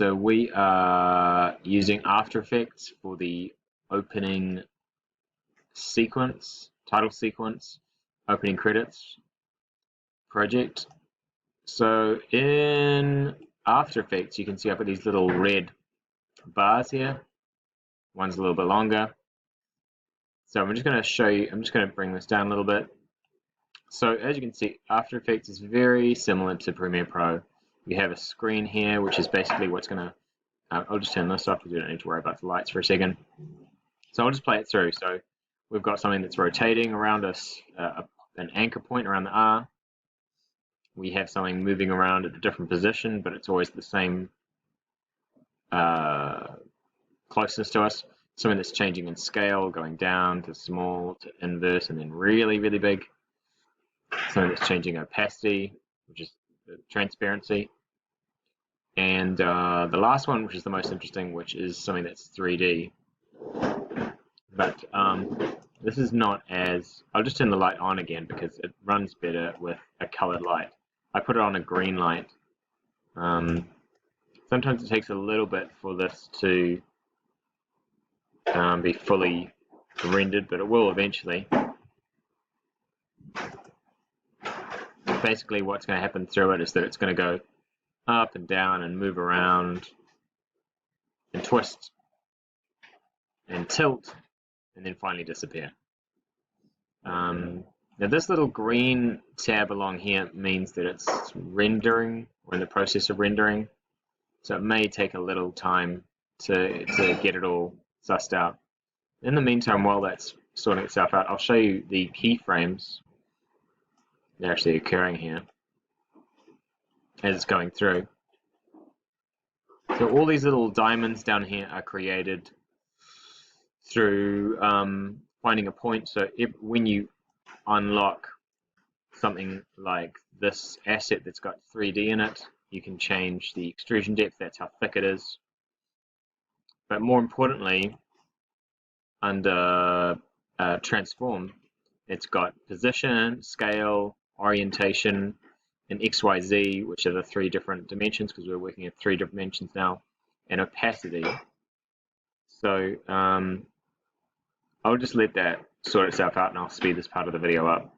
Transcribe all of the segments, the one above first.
So we are using After Effects for the opening sequence, title sequence, opening credits project. So in After Effects, you can see I've got these little red bars here. One's a little bit longer. So I'm just going to show you, I'm just going to bring this down a little bit. So as you can see, After Effects is very similar to Premiere Pro. You have a screen here, which is basically what's going to, I'll just turn this off because we don't need to worry about the lights for a second. So I'll just play it through. So we've got something that's rotating around us, an anchor point around the R. We have something moving around at a different position, but it's always the same closeness to us. Something that's changing in scale, going down to small to inverse, and then really, really big. Something that's changing opacity, which is transparency. And the last one, which is the most interesting, which is something that's 3D. But this is not as, I'll just turn the light on again because it runs better with a colored light. I put it on a green light. Sometimes it takes a little bit for this to be fully rendered, but it will eventually. Basically what's going to happen through it is that it's going to go up and down and move around and twist and tilt and then finally disappear. Now this little green tab along here means that it's rendering, or in the process of rendering, so it may take a little time to get it all sussed out. In the meantime, while that's sorting itself out, I'll show you the keyframes that are actually occurring here as it's going through. So all these little diamonds down here are created through finding a point. So when you unlock something like this asset that's got 3D in it, you can change the extrusion depth, that's how thick it is. But more importantly, under transform, it's got position, scale, orientation, and XYZ, which are the 3 different dimensions because we're working at 3 dimensions now, and opacity. So I'll just let that sort itself out and I'll speed this part of the video up.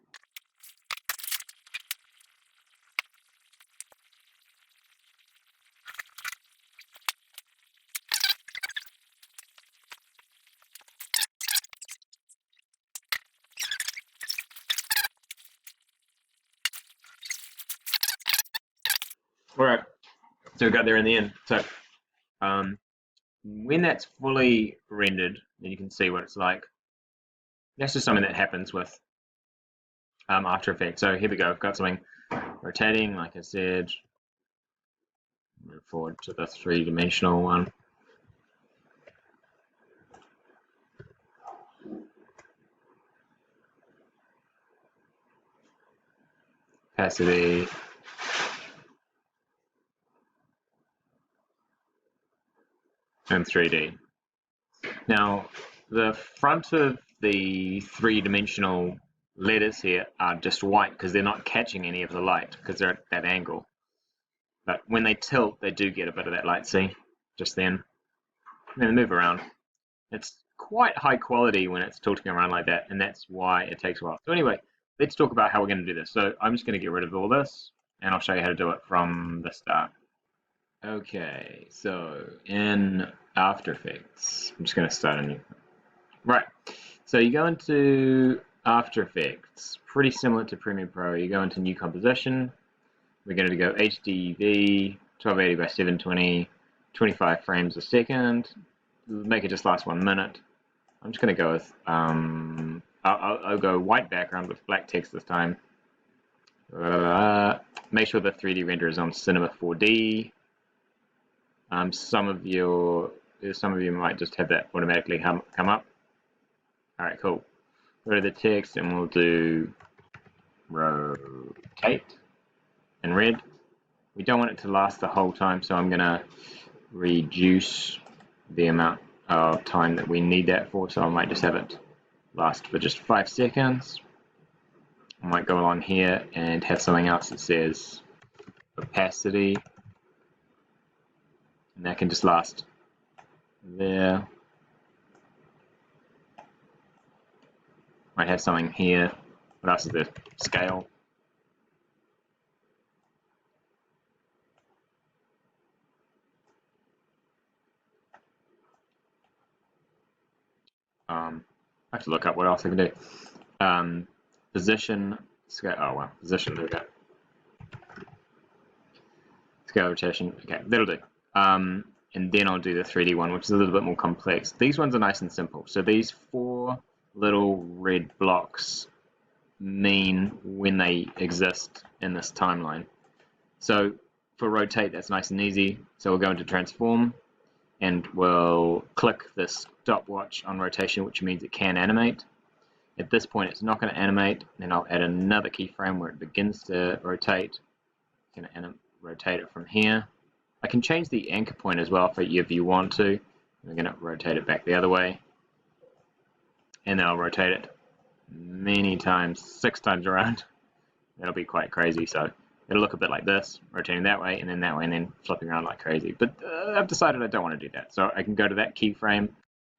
Alright, so we got there in the end. So when that's fully rendered, then you can see what it's like. That's just something that happens with After Effects. So here we go, I've got something rotating, like I said. Move forward to the 3-dimensional one. Opacity. And 3D. Now, the front of the 3-dimensional letters here are just white because they're not catching any of the light because they're at that angle. But when they tilt, they do get a bit of that light, see? Just then. And then they move around. It's quite high quality when it's tilting around like that, and that's why it takes a while. So anyway, let's talk about how we're going to do this. So I'm just going to get rid of all this, and I'll show you how to do it from the start. Okay, so in After Effects, I'm just going to start a new. Right, so you go into After Effects, pretty similar to Premiere Pro. You go into New Composition. We're going to go HDV, 1280 by 720, 25 frames a second. Make it just last 1 minute. I'm just going to go with, I'll go white background with black text this time. Make sure the 3D render is on Cinema 4D. Some of you might just have that automatically come up. All right, cool. Go to the text and we'll do rotate in red. We don't want it to last the whole time, so I'm gonna reduce the amount of time that we need that for. So I might just have it last for just 5 seconds. I might go along here and have something else that says opacity. and that can just last there. Might have something here. What else is there? Scale. I have to look up what else I can do. Position, scale. Oh well, position. There we go. Scale rotation. Okay, that'll do. And then I'll do the 3D one, which is a little bit more complex. These ones are nice and simple. So these 4 little red blocks mean when they exist in this timeline. So for rotate, that's nice and easy. So we'll go into transform, and we'll click the stopwatch on rotation, which means it can animate. At this point, it's not going to animate. Then I'll add another keyframe where it begins to rotate. It's going to rotate it from here. I can change the anchor point as well if you want to. I'm going to rotate it back the other way. And then I'll rotate it many times, 6 times around. That'll be quite crazy. So it'll look a bit like this, rotating that way, and then flipping around like crazy. But I've decided I don't want to do that. So I can go to that keyframe.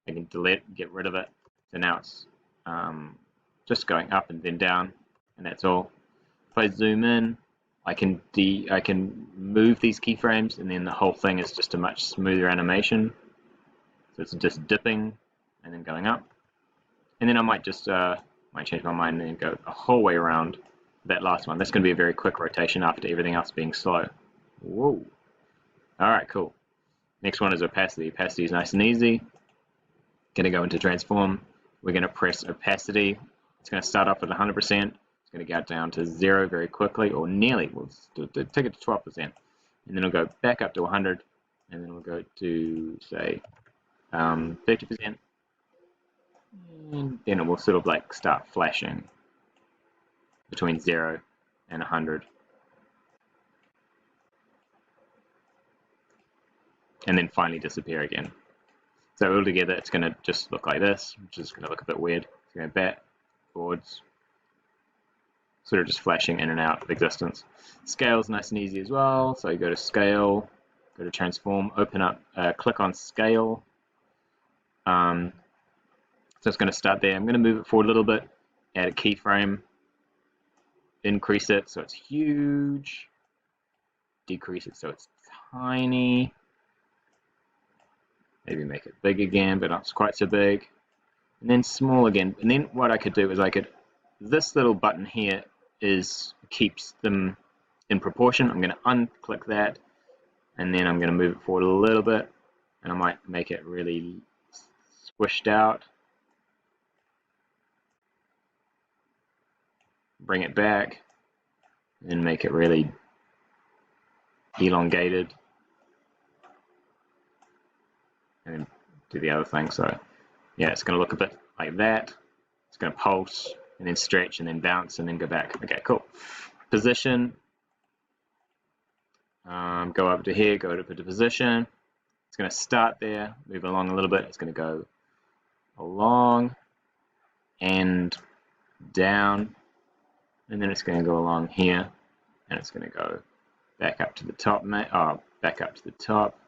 I can delete, get rid of it. So now it's just going up and then down, and that's all. If I zoom in, I can move these keyframes, and then the whole thing is just a much smoother animation. So it's just dipping and then going up. And then I might just might change my mind and go a whole way around that last one. That's going to be a very quick rotation after everything else being slow. Whoa. All right, cool. Next one is opacity. Opacity is nice and easy. Going to go into transform. We're going to press opacity. It's going to start off at 100%. It's going to go down to 0 very quickly, or nearly. We'll take it to 12%. And then it'll go back up to 100. And then we'll go to, say, 30%. And then it will sort of like start flashing between 0 and 100. And then finally disappear again. So altogether, it's going to just look like this, which is going to look a bit weird. It's going to go backwards, sort of just flashing in and out of existence. Scale is nice and easy as well. So you go to scale, go to transform, open up, click on scale. So it's going to start there. I'm going to move it forward a little bit, add a keyframe, increase it so it's huge, decrease it so it's tiny, maybe make it big again, but not quite so big, and then small again. And then what I could do is this little button here keeps them in proportion. I'm going to unclick that, and then I'm going to move it forward a little bit, and I might make it really squished out. Bring it back and make it really elongated, and then do the other thing. So yeah, it's going to look a bit like that. It's going to pulse and then stretch and then bounce and then go back. Okay, cool. Position, go up to here, go to position. It's going to start there, move along a little bit. It's going to go along and down, and then it's going to go along here, and it's going to go back up to the top, back up to the top,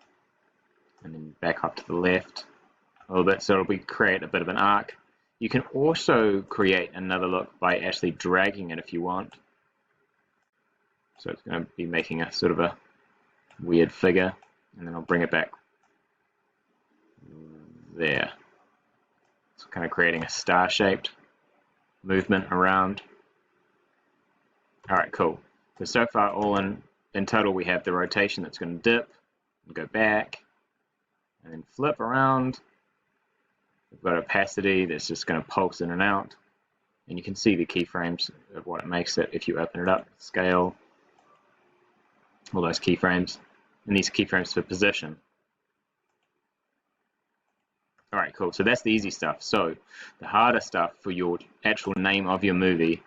and then back up to the left a little bit. So it'll create a bit of an arc. You can also create another look by actually dragging it if you want. So it's going to be making a sort of a weird figure, and then I'll bring it back there. It's kind of creating a star-shaped movement around. All right, cool. So far, all in total, we have the rotation that's going to dip and go back and then flip around. We've got opacity that's just going to pulse in and out. And you can see the keyframes of what it makes it if you open it up. Scale, all those keyframes, and these keyframes for position. All right, cool. So that's the easy stuff. So the harder stuff for your actual name of your movie,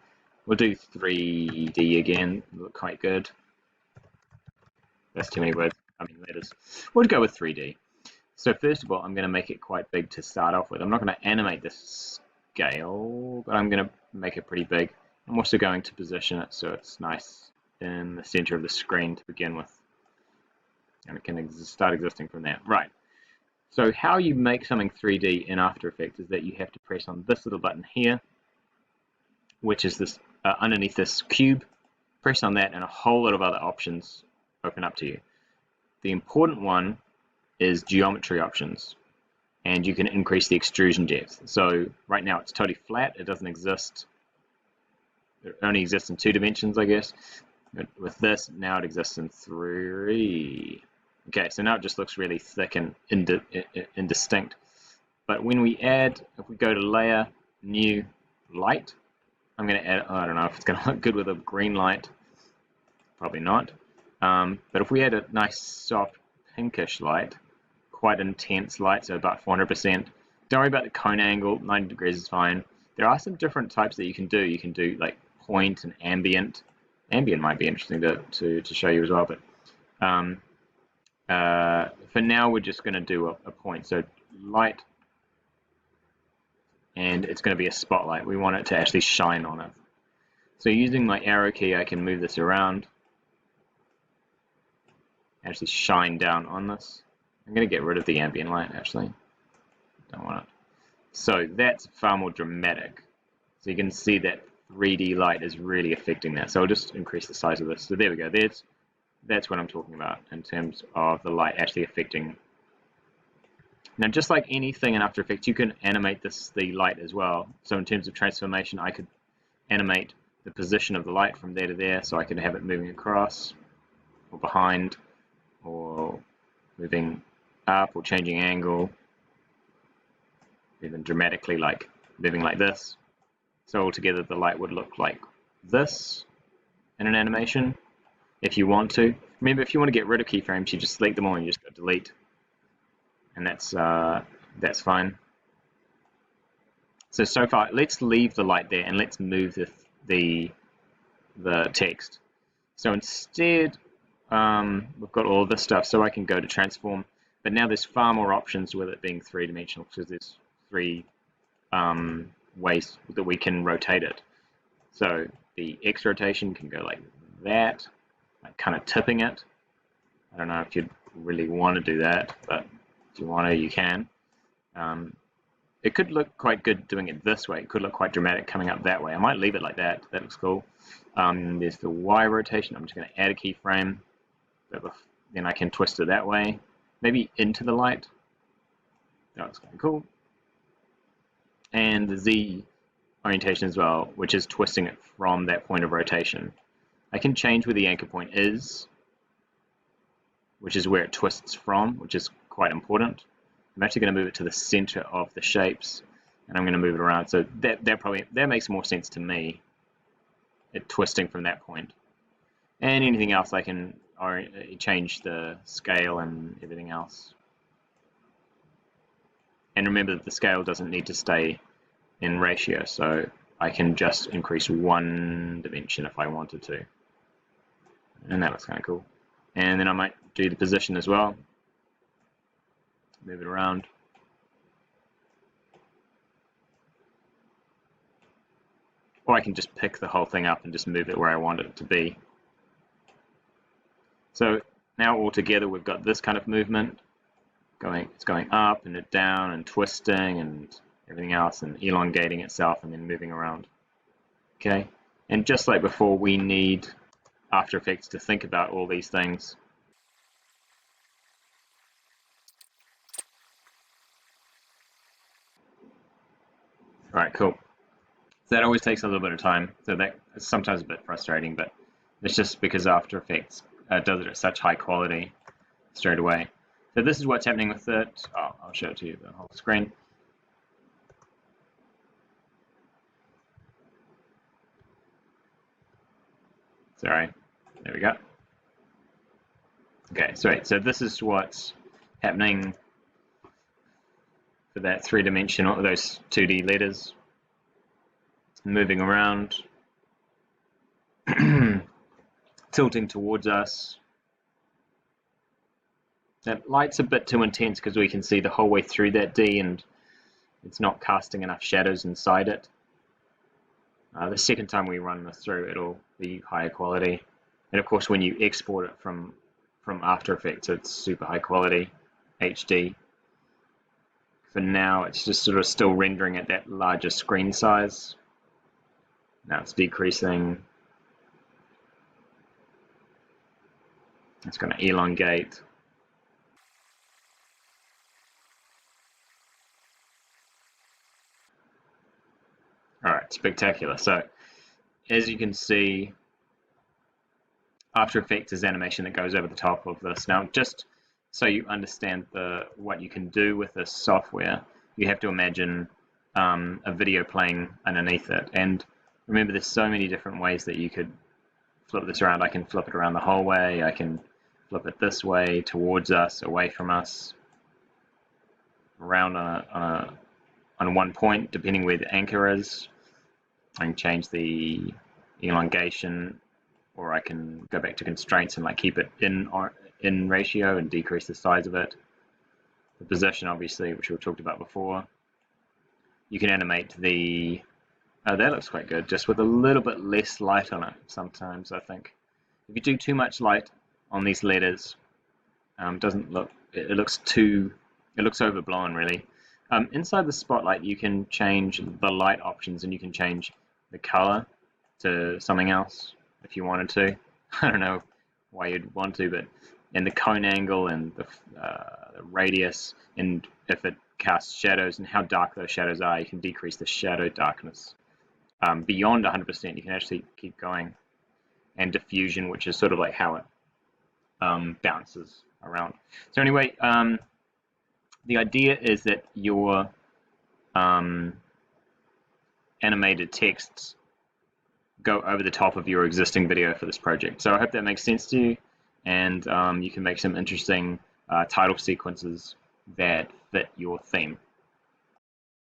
we'll do 3D again. Look quite good. That's too many words. I mean letters. We'll go with 3D. So first of all, I'm going to make it quite big to start off with. I'm not going to animate this scale, but I'm going to make it pretty big. I'm also going to position it so it's nice in the center of the screen to begin with. and it can start existing from there. Right. So how you make something 3D in After Effects is that you have to press on this little button here, which is this underneath this cube. Press on that and a whole lot of other options open up to you. The important one is geometry options, and you can increase the extrusion depth. So right now it's totally flat, it doesn't exist. It only exists in 2 dimensions, I guess. But with this, now it exists in 3. Okay, so now it just looks really thick and indistinct. But when we add, if we go to Layer, New, Light, I'm going to add, I don't know if it's going to look good with a green light. Probably not. But if we add a nice soft pinkish light, quite intense light, so about 400%. Don't worry about the cone angle, 90 degrees is fine. There are some different types that you can do. You can do like point and ambient. Ambient might be interesting to show you as well, but for now we're just going to do a point. So light, and it's going to be a spotlight. We want it to actually shine on it. So using my arrow key, I can move this around, actually shine down on this. I'm going to get rid of the ambient light, actually. Don't want it. So that's far more dramatic. So you can see that 3D light is really affecting that. So I'll just increase the size of this. So there we go. That's what I'm talking about in terms of the light actually affecting. Now, just like anything in After Effects, you can animate the light as well. So in terms of transformation, I could animate the position of the light from there to there. So I could have it moving across or behind or moving up or changing angle, even dramatically like moving like this. So altogether the light would look like this in an animation if you want to. Remember, if you want to get rid of keyframes, you just select them all and you just go delete, and that's fine. So far, let's leave the light there and let's move the text. So instead, we've got all this stuff, so I can go to transform. But now there's far more options with it being 3-dimensional, because there's 3 ways that we can rotate it. So the X rotation can go like that, like kind of tipping it. I don't know if you'd really want to do that, but if you want to, you can. It could look quite good doing it this way. It could look quite dramatic coming up that way. I might leave it like that. That looks cool. There's the Y rotation. I'm just going to add a keyframe. Then I can twist it that way. Maybe into the light. That looks kind of cool. And the Z orientation as well, which is twisting it from that point of rotation. I can change where the anchor point is, which is where it twists from, which is quite important. I'm actually going to move it to the center of the shapes, and I'm going to move it around. So that makes more sense to me, it twisting from that point. And anything else I can change the scale and everything else. And remember that the scale doesn't need to stay in ratio, so I can just increase 1 dimension if I wanted to. And that looks kind of cool. And then I might do the position as well. Move it around. Or I can just pick the whole thing up and just move it where I want it to be. So now all together we've got this kind of movement. It's going up and down and twisting and everything else and elongating itself and then moving around. Okay, and just like before, we need After Effects to think about all these things. All right, cool. So that always takes a little bit of time, so that's sometimes a bit frustrating, but it's just because After Effects does it at such high quality straight away. So this is what's happening with it. Oh, I'll show it to you, the whole screen. Sorry, there we go. Okay, so this is what's happening for that 3-dimensional, those 2D letters moving around, tilting towards us. That light's a bit too intense because we can see the whole way through that D and it's not casting enough shadows inside it. The second time we run this through, it'll be higher quality. And of course, when you export it from from After Effects, it's super high quality, HD. For now, it's just sort of still rendering at that larger screen size. Now it's decreasing. It's going to elongate. All right, spectacular. So as you can see, After Effects is animation that goes over the top of this. Now, just so you understand what you can do with this software, you have to imagine a video playing underneath it. And remember, there's so many different ways that you could flip this around. I can flip it around the whole way. I can flip it this way, towards us, away from us, around on one point, depending where the anchor is. I can change the elongation, or I can go back to constraints and like keep it in ratio and decrease the size of it. The position, obviously, which we talked about before. You can animate the, oh, that looks quite good, just with a little bit less light on it sometimes, I think. If you do too much light on these letters, doesn't look, it looks overblown really. Inside the spotlight, you can change the light options and you can change the color to something else if you wanted to. I don't know why you'd want to, but and the cone angle and the radius, and if it casts shadows and how dark those shadows are, you can decrease the shadow darkness. Beyond 100%, you can actually keep going. And diffusion, which is sort of like how it bounces around. So anyway, the idea is that your animated texts go over the top of your existing video for this project. So I hope that makes sense to you, and you can make some interesting title sequences that fit your theme.